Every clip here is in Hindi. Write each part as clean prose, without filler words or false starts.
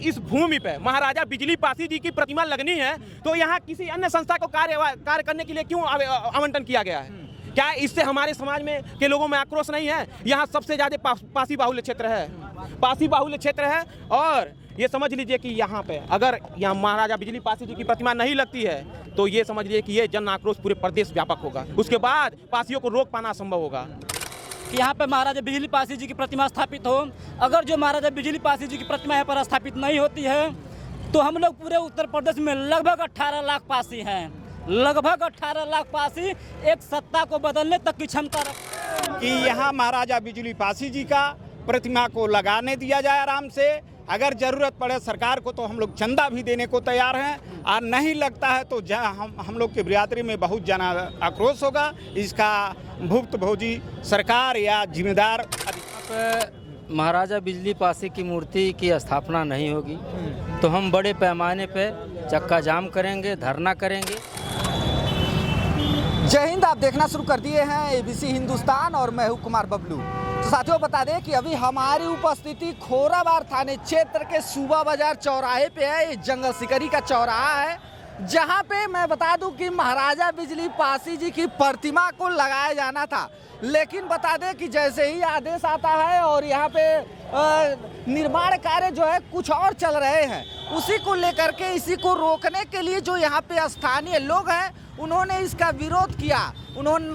इस भूमि पे महाराजा बिजली पासी जी की प्रतिमा लगनी है तो यहाँ किसी अन्य संस्था को कार्य करने के लिए क्यों आवंटन किया गया है? क्या इससे हमारे समाज में के लोगों में आक्रोश नहीं है? यहाँ सबसे ज्यादा पासी बाहुल्य क्षेत्र है, पासी बाहुल्य क्षेत्र है। और ये समझ लीजिए कि यहाँ पे अगर यहाँ महाराजा बिजली पासी जी की प्रतिमा नहीं लगती है तो ये समझ लीजिए कि ये जन आक्रोश पूरे प्रदेश व्यापक होगा। उसके बाद पासियों को रोक पाना संभव होगा। यहाँ पे महाराजा बिजली पासी जी की प्रतिमा स्थापित हो। अगर जो महाराजा बिजली पासी जी की प्रतिमा यहाँ पर स्थापित नहीं होती है तो हम लोग पूरे उत्तर प्रदेश में लगभग 18 लाख पासी हैं, लगभग 18 लाख पासी एक सत्ता को बदलने तक की क्षमता रखते कि यहाँ महाराजा बिजली पासी जी का प्रतिमा को लगाने दिया जाए आराम से। अगर ज़रूरत पड़े सरकार को तो हम लोग चंदा भी देने को तैयार हैं, और नहीं लगता है तो हम लोग के बिरादरी में बहुत जन आक्रोश होगा। इसका भुक्तभोगी सरकार या जिम्मेदार महाराजा बिजली पासी की मूर्ति की स्थापना नहीं होगी तो हम बड़े पैमाने पे चक्का जाम करेंगे, धरना करेंगे। जय हिंद, आप देखना शुरू कर दिए हैं एबीसी हिंदुस्तान और मैं हूं कुमार बबलू। तो साथियों बता दें कि अभी हमारी उपस्थिति खोराबार थाने क्षेत्र के सूबा बाजार चौराहे पे है। ये जंगल सिकरी का चौराहा है जहां पे मैं बता दूं कि महाराजा बिजली पासी जी की प्रतिमा को लगाया जाना था, लेकिन बता दें कि जैसे ही आदेश आता है और यहाँ पे निर्माण कार्य जो है कुछ और चल रहे हैं, उसी को लेकर के इसी को रोकने के लिए जो यहाँ पे स्थानीय लोग हैं उन्होंने इसका विरोध किया।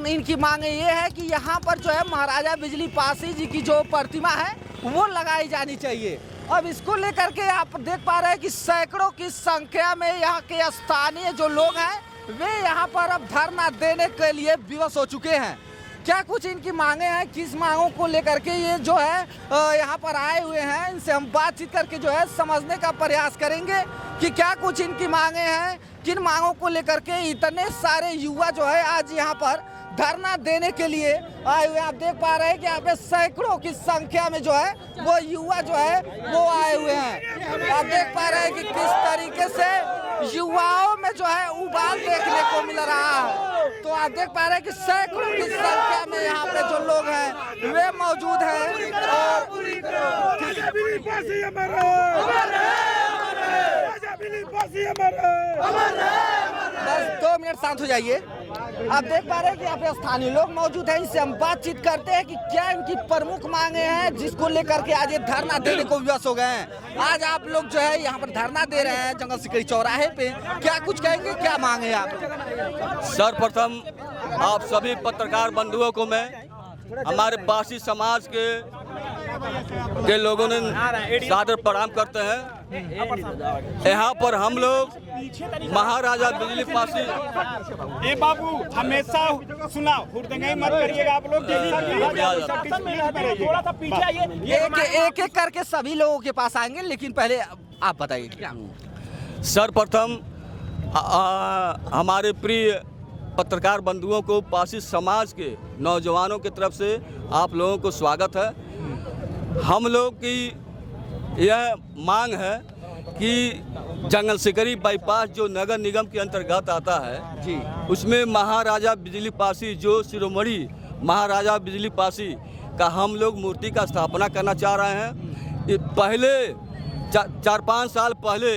इनकी मांगे ये है कि यहाँ पर जो है महाराजा बिजली पासी जी की जो प्रतिमा है वो लगाई जानी चाहिए। अब इसको लेकर के आप देख पा रहे हैं कि सैकड़ों की संख्या में यहाँ के स्थानीय जो लोग हैं वे यहाँ पर अब धरना देने के लिए विवश हो चुके हैं। क्या कुछ इनकी मांगे हैं, किस मांगों को लेकर के ये जो है यहाँ पर आए हुए हैं, इनसे हम बातचीत करके जो है समझने का प्रयास करेंगे कि क्या कुछ इनकी मांगे हैं, किन मांगों को लेकर के इतने सारे युवा जो है आज यहाँ पर धरना देने के लिए आए हुए हैं। आप देख पा रहे हैं कि यहाँ पे सैकड़ों की संख्या में जो है वो युवा जो है वो आए हुए हैं। आप देख पा रहे हैं कि किस तरीके से युवाओं में जो है उबाल देखने को मिल रहा है। तो आप देख पा रहे हैं कि सैकड़ों की संख्या में यहाँ पे जो लोग हैं वे मौजूद हैं। बस 2 मिनट शांत हो जाइए। आप देख पा रहे हैं कि यहाँ पे स्थानीय लोग मौजूद हैं, इनसे हम बातचीत करते हैं कि क्या इनकी प्रमुख मांगे हैं जिसको लेकर के आज ये धरना देने को विवश हो गए हैं। आज आप लोग जो है यहाँ पर धरना दे रहे हैं जंगल सिकरी चौराहे पे, क्या कुछ कहेंगे, क्या मांगे आप? सर्वप्रथम आप सभी पत्रकार बंधुओं को मैं हमारे पासी समाज के लोगों ने सादर प्रणाम करते हैं। यहाँ पर हम लोग महाराजा बिजली पासी ये बाबू हमेशा सुना हुड़दंगाई मत करिएगा आप लोग। थोड़ा सा पीछे आइए। एक एक करके सभी लोगों के पास आएंगे, लेकिन पहले आप बताइए क्या? सर्वप्रथम हमारे प्रिय पत्रकार बंधुओं को पासी समाज के नौजवानों की तरफ से आप लोगों को स्वागत है। हम लोग की यह मांग है कि जंगल सिकरी बाईपास जो नगर निगम के अंतर्गत आता है जी, उसमें महाराजा बिजली पासी जो शिरोमणि महाराजा बिजली पासी का हम लोग मूर्ति का स्थापना करना चाह रहे हैं। पहले 4-5 साल पहले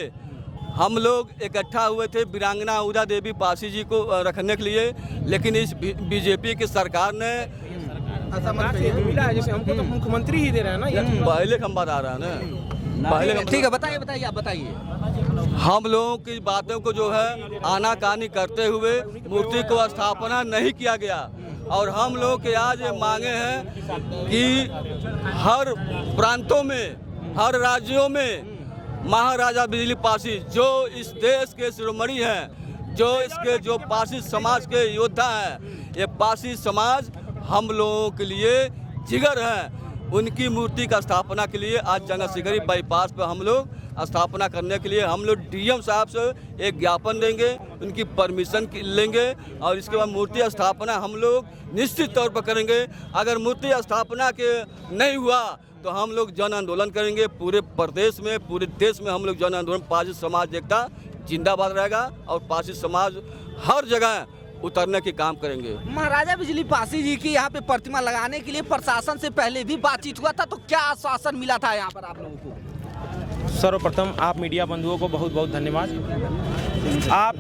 हम लोग इकट्ठा हुए थे वीरांगना उदा देवी पासी जी को रखने के लिए, लेकिन इस बीजेपी की सरकार ने मिला है, जैसे हमको तो मुख्यमंत्री ही दे रहे हैं ना। पहले हम बता रहे हैं ना, पहले ठीक है, बताइए आप बताइए। हम लोगों की बातों को जो है आनाकानी करते हुए मूर्ति को स्थापना नहीं किया गया। और हम लोग के आज ये मांगे हैं कि हर प्रांतों में, हर राज्यों में महाराजा बिजली पासी जो इस देश के शिरोमणि हैं, जो इसके जो पासी समाज के योद्धा हैं, ये पासी समाज हम लोगों के लिए जिगर हैं। उनकी मूर्ति का स्थापना के लिए आज जंगल सिकरी बाईपास पर हम लोग स्थापना करने के लिए हम लोग डीएम साहब से एक ज्ञापन देंगे, उनकी परमिशन लेंगे और इसके बाद मूर्ति स्थापना हम लोग निश्चित तौर पर करेंगे। अगर मूर्ति स्थापना के नहीं हुआ तो हम लोग जन आंदोलन करेंगे। पूरे प्रदेश में, पूरे देश में हम लोग जन आंदोलन, पासी समाज एकता जिंदाबाद रहेगा और पासी समाज हर जगह उतरने की काम करेंगे। महाराजा बिजली पासी जी की यहाँ पे प्रतिमा लगाने के लिए प्रशासन से पहले भी बातचीत हुआ था, तो क्या आश्वासन मिला था यहाँ पर आप लोगों को? सर्वप्रथम आप मीडिया बंधुओं को बहुत बहुत धन्यवाद। आप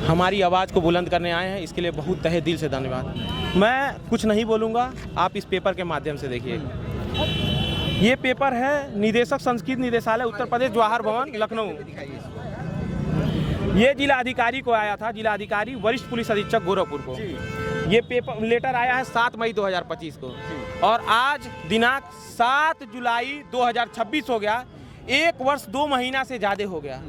हमारी आवाज़ को बुलंद करने आए हैं, इसके लिए बहुत तहे दिल से धन्यवाद। मैं कुछ नहीं बोलूँगा, आप इस पेपर के माध्यम से देखिए। ये पेपर है निदेशक संस्कृत निदेशालय उत्तर प्रदेश जवाहर भवन लखनऊ। ये जिलाधिकारी को आया था, जिलाधिकारी वरिष्ठ पुलिस अधीक्षक गोरखपुर को। ये पेपर लेटर आया है 7 मई 2025 को और आज दिनांक 7 जुलाई 2026 हो गया। 1 वर्ष 2 महीना से ज़्यादा हो गया,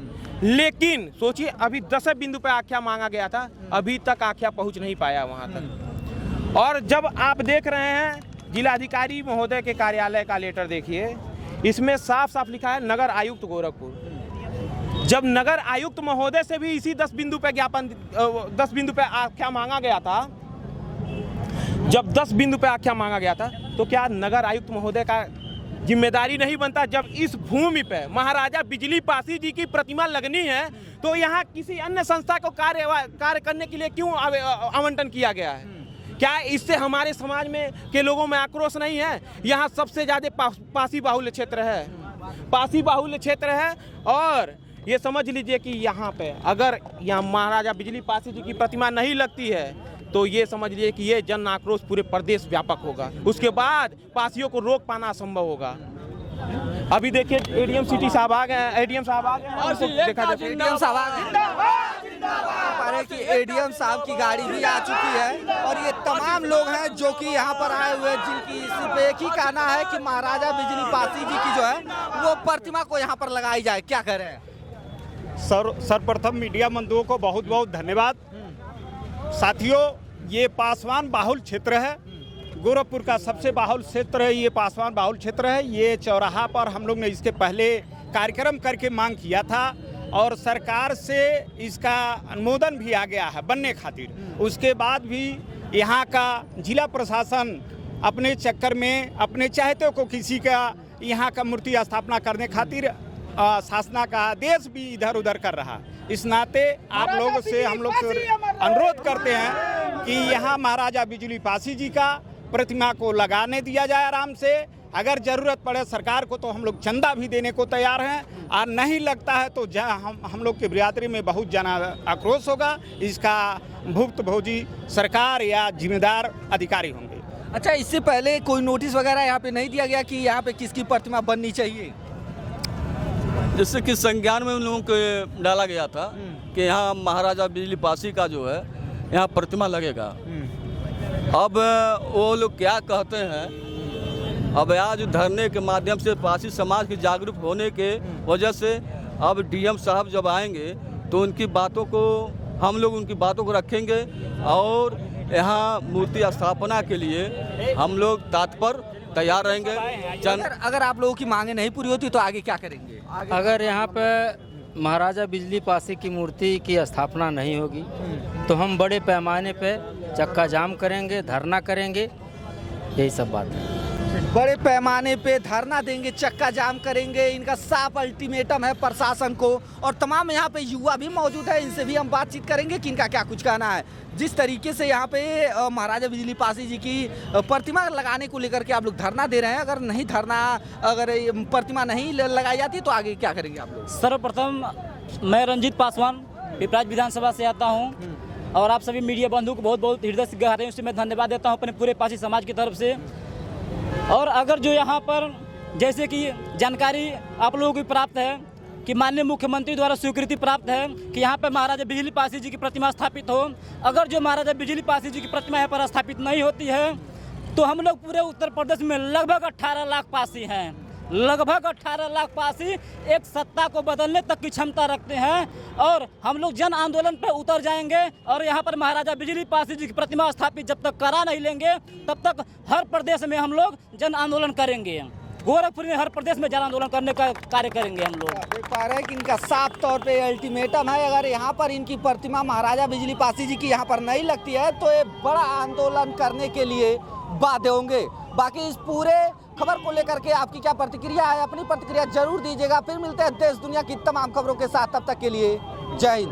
लेकिन सोचिए अभी 10 बिंदु पे आख्या मांगा गया था, अभी तक आख्या पहुंच नहीं पाया वहां तक। और जब आप देख रहे हैं जिलाधिकारी महोदय के कार्यालय का लेटर देखिए, इसमें साफ साफ लिखा है नगर आयुक्त गोरखपुर। जब नगर आयुक्त महोदय से भी इसी 10 बिंदु पे 10 बिंदु पे आख्या मांगा गया था, जब 10 बिंदु पे आख्या मांगा गया था, तो क्या नगर आयुक्त महोदय का जिम्मेदारी नहीं बनता? जब इस भूमि पे महाराजा बिजली पासी जी की प्रतिमा लगनी है तो यहाँ किसी अन्य संस्था को कार्य करने के लिए क्यों आवंटन किया गया है? क्या इससे हमारे समाज में के लोगों में आक्रोश नहीं है? यहाँ सबसे ज़्यादा पासी बाहुल्य क्षेत्र है, पासी बाहुल्य क्षेत्र है। और ये समझ लीजिए कि यहाँ पे अगर यहाँ महाराजा बिजली पासी जी की प्रतिमा नहीं लगती है तो ये समझ लीजिए कि ये जन आक्रोश पूरे प्रदेश व्यापक होगा। उसके बाद पासियों को रोक पाना असंभव होगा। अभी देखिए एडीएम सिटी साहब आ गए, एडीएम साहब आ गए, देखा जाए एडीएम साहब आ गए कि एडीएम साहब की गाड़ी भी आ चुकी है और ये तमाम लोग हैं जो कि यहाँ पर आए हुए हैं, जिनकी सिर्फ एक ही कहना है कि महाराजा बिजली पासी जी की जो है वो प्रतिमा को यहाँ पर लगाई जाए। क्या कह रहे हैं? सर्वप्रथम मीडिया बंधुओं को बहुत बहुत धन्यवाद। साथियों, ये पासवान बाहुल क्षेत्र है, गोरखपुर का सबसे बाहुल क्षेत्र है, ये पासवान बाहुल क्षेत्र है। ये चौराहा पर हम लोग ने इसके पहले कार्यक्रम करके मांग किया था और सरकार से इसका अनुमोदन भी आ गया है बनने खातिर। उसके बाद भी यहाँ का जिला प्रशासन अपने चक्कर में अपने चाहते को किसी का यहाँ का मूर्ति स्थापना करने खातिर शासना का आदेश भी इधर उधर कर रहा। इस नाते आप लोगों से हम लोग अनुरोध करते हैं कि यहाँ महाराजा बिजली पासी जी का प्रतिमा को लगाने दिया जाए आराम से। अगर ज़रूरत पड़े सरकार को तो हम लोग चंदा भी देने को तैयार हैं, और नहीं लगता है तो हम लोग के बिरादरी में बहुत जन आक्रोश होगा। इसका भुक्तभोगी सरकार या जिम्मेदार अधिकारी होंगे। अच्छा, इससे पहले कोई नोटिस वगैरह यहाँ पे नहीं दिया गया कि यहाँ पे किसकी प्रतिमा बननी चाहिए? जैसे कि संज्ञान में उन लोगों को डाला गया था कि यहाँ महाराजा बिजली पासी का जो है यहाँ प्रतिमा लगेगा। अब वो लोग क्या कहते हैं, अब आज धरने के माध्यम से पासी समाज की जागरूक होने के वजह से अब डीएम साहब जब आएंगे तो उनकी बातों को हम लोग उनकी बातों को रखेंगे और यहाँ मूर्ति स्थापना के लिए हम लोग तत्पर तैयार रहेंगे। अगर आप लोगों की मांगे नहीं पूरी होती तो आगे क्या करेंगे? अगर यहाँ पे महाराजा बिजली पासी की मूर्ति की स्थापना नहीं होगी तो हम बड़े पैमाने पे चक्का जाम करेंगे, धरना करेंगे, यही सब बात है। बड़े पैमाने पे धरना देंगे, चक्का जाम करेंगे, इनका साफ अल्टीमेटम है प्रशासन को। और तमाम यहाँ पे युवा भी मौजूद है, इनसे भी हम बातचीत करेंगे कि इनका क्या कुछ कहना है। जिस तरीके से यहाँ पे महाराजा बिजली पासी जी की प्रतिमा लगाने को लेकर के आप लोग धरना दे रहे हैं, अगर नहीं धरना, अगर प्रतिमा नहीं लगाई जाती तो आगे क्या करेंगे आप लोग? सर्वप्रथम मैं रंजीत पासवान पिपराज विधानसभा से आता हूँ और आप सभी मीडिया बंधुओं को बहुत बहुत हृदय से गहराइयों से मैं धन्यवाद देता हूँ अपने पूरे पासी समाज की तरफ से। और अगर जो यहाँ पर जैसे कि जानकारी आप लोगों को प्राप्त है कि माननीय मुख्यमंत्री द्वारा स्वीकृति प्राप्त है कि यहाँ पर महाराजा बिजली पासी जी की प्रतिमा स्थापित हो। अगर जो महाराजा बिजली पासी जी की प्रतिमा यहाँ पर स्थापित नहीं होती है तो हम लोग पूरे उत्तर प्रदेश में लगभग 18 लाख पासी हैं, लगभग 18 लाख पासी एक सत्ता को बदलने तक की क्षमता रखते हैं। और हम लोग जन आंदोलन पे उतर जाएंगे और यहाँ पर महाराजा बिजली पासी जी की प्रतिमा स्थापित जब तक करा नहीं लेंगे तब तक हर प्रदेश में हम लोग जन आंदोलन करेंगे। गोरखपुर में हर प्रदेश में जन आंदोलन करने का कार्य करेंगे हम लोग। देख पा रहे हैं कि इनका साफ तौर पे अल्टीमेटम है, अगर यहाँ पर इनकी प्रतिमा महाराजा बिजली पासी जी की यहाँ पर नहीं लगती है तो ये बड़ा आंदोलन करने के लिए बाध्य होंगे। बाकी इस पूरे खबर को लेकर के आपकी क्या प्रतिक्रिया है, अपनी प्रतिक्रिया जरूर दीजिएगा। फिर मिलते हैं देश दुनिया की तमाम खबरों के साथ, तब तक के लिए जय हिंद।